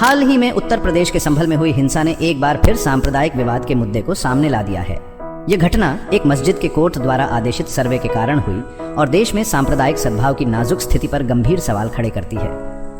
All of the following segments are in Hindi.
हाल ही में उत्तर प्रदेश के संभल में हुई हिंसा ने एक बार फिर सांप्रदायिक विवाद के मुद्दे को सामने ला दिया है। ये घटना एक मस्जिद के कोर्ट द्वारा आदेशित सर्वे के कारण हुई और देश में सांप्रदायिक सद्भाव की नाजुक स्थिति पर गंभीर सवाल खड़े करती है।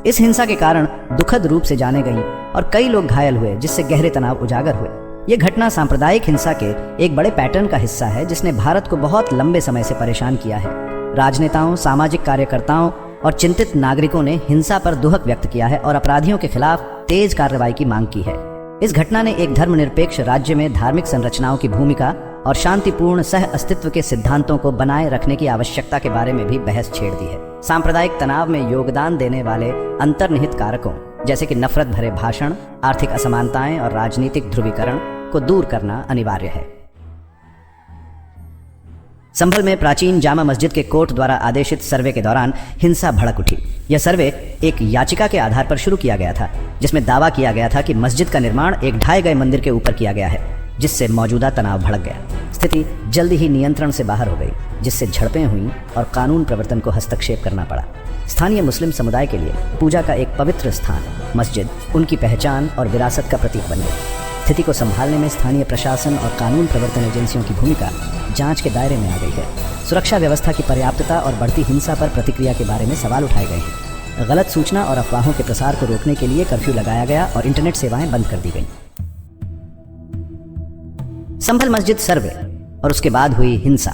इस हिंसा के कारण दुखद रूप से जाने गई और कई लोग घायल हुए, जिससे गहरे तनाव उजागर हुए। ये घटना सांप्रदायिक हिंसा के एक बड़े पैटर्न का हिस्सा है जिसने भारत को बहुत लंबे समय से परेशान किया है। राजनेताओं, सामाजिक कार्यकर्ताओं और चिंतित नागरिकों ने हिंसा पर दुहक व्यक्त किया है और अपराधियों के खिलाफ तेज कार्रवाई की मांग की है। इस घटना ने एक धर्मनिरपेक्ष राज्य में धार्मिक संरचनाओं की भूमिका और शांतिपूर्ण सह अस्तित्व के सिद्धांतों को बनाए रखने की आवश्यकता के बारे में भी बहस छेड़ दी है। सांप्रदायिक तनाव में योगदान देने वाले अंतर्निहित कारकों जैसे कि नफरत भरे भाषण, आर्थिक असमानताएं और राजनीतिक ध्रुवीकरण को दूर करना अनिवार्य है। संभल में प्राचीन जामा मस्जिद के कोर्ट द्वारा आदेशित सर्वे के दौरान हिंसा भड़क उठी। यह सर्वे एक याचिका के आधार पर शुरू किया गया था, जिसमें दावा किया गया था कि मस्जिद का निर्माण एक ढाए गए मंदिर के ऊपर किया गया है, जिससे मौजूदा तनाव भड़क गया। स्थिति जल्दी ही नियंत्रण से बाहर हो गई, जिससे झड़पें हुई और कानून प्रवर्तन को हस्तक्षेप करना पड़ा। स्थानीय मुस्लिम समुदाय के लिए पूजा का एक पवित्र स्थान मस्जिद उनकी पहचान और विरासत का प्रतीक बन गई। स्थिति को संभालने में स्थानीय प्रशासन और कानून प्रवर्तन एजेंसियों की भूमिका जांच के दायरे में आ गई है। सुरक्षा व्यवस्था की पर्याप्तता और बढ़ती हिंसा पर प्रतिक्रिया के बारे में सवाल उठाए गए हैं। गलत सूचना और अफवाहों के प्रसार को रोकने के लिए कर्फ्यू लगाया गया और इंटरनेट सेवाएं बंद कर दी गईं। संभल मस्जिद सर्वे और उसके बाद हुई हिंसा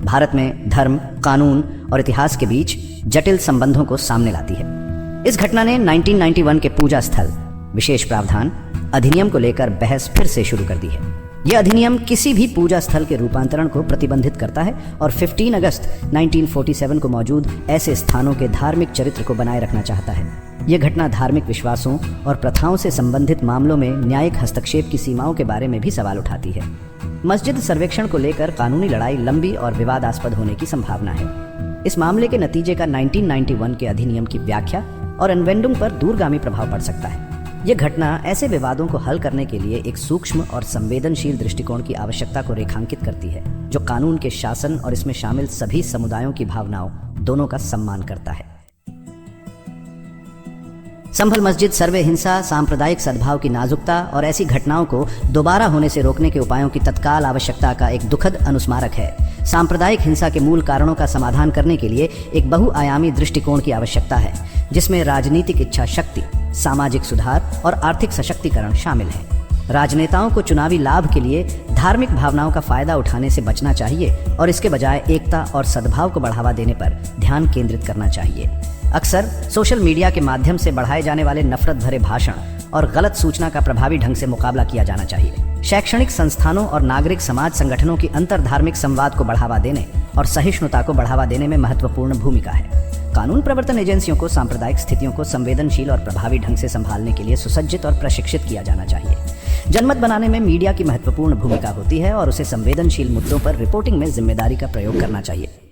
भारत में धर्म, कानून और इतिहास के बीच जटिल संबंधों को सामने लाती है। इस घटना ने 1991 के पूजा स्थल विशेष प्रावधान अधिनियम को लेकर बहस फिर से शुरू कर दी है। यह अधिनियम किसी भी पूजा स्थल के रूपांतरण को प्रतिबंधित करता है और 15 अगस्त 1947 को मौजूद ऐसे स्थानों के धार्मिक चरित्र को बनाए रखना चाहता है। यह घटना धार्मिक विश्वासों और प्रथाओं से संबंधित मामलों में न्यायिक हस्तक्षेप की सीमाओं के बारे में भी सवाल उठाती है। मस्जिद सर्वेक्षण को लेकर कानूनी लड़ाई लंबी और विवादास्पद होने की संभावना है। इस मामले के नतीजे का 1991 के अधिनियम की व्याख्या और अन्वेंडुंग पर दूरगामी प्रभाव पड़ सकता है। यह घटना ऐसे विवादों को हल करने के लिए एक सूक्ष्म और संवेदनशील दृष्टिकोण की आवश्यकता को रेखांकित करती है, जो कानून के शासन और इसमें शामिल सभी समुदायों की भावनाओं दोनों का सम्मान करता है। संभल मस्जिद सर्वे हिंसा, सांप्रदायिक सद्भाव की नाजुकता और ऐसी घटनाओं को दोबारा होने से रोकने के उपायों की तत्काल आवश्यकता का एक दुखद अनुस्मारक है। सांप्रदायिक हिंसा के मूल कारणों का समाधान करने के लिए एक बहुआयामी दृष्टिकोण की आवश्यकता है, जिसमें राजनीतिक इच्छा शक्ति, सामाजिक सुधार और आर्थिक सशक्तिकरण शामिल है। राजनेताओं को चुनावी लाभ के लिए धार्मिक भावनाओं का फायदा उठाने से बचना चाहिए और इसके बजाय एकता और सद्भाव को बढ़ावा देने पर ध्यान केंद्रित करना चाहिए। अक्सर सोशल मीडिया के माध्यम से बढ़ाए जाने वाले नफरत भरे भाषण और गलत सूचना का प्रभावी ढंग से मुकाबला किया जाना चाहिए। शैक्षणिक संस्थानों और नागरिक समाज संगठनों की अंतरधार्मिक संवाद को बढ़ावा देने और सहिष्णुता को बढ़ावा देने में महत्वपूर्ण भूमिका है। कानून प्रवर्तन एजेंसियों को सांप्रदायिक स्थितियों को संवेदनशील और प्रभावी ढंग से संभालने के लिए सुसज्जित और प्रशिक्षित किया जाना चाहिए। जनमत बनाने में मीडिया की महत्वपूर्ण भूमिका होती है और उसे संवेदनशील मुद्दों पर रिपोर्टिंग में जिम्मेदारी का प्रयोग करना चाहिए।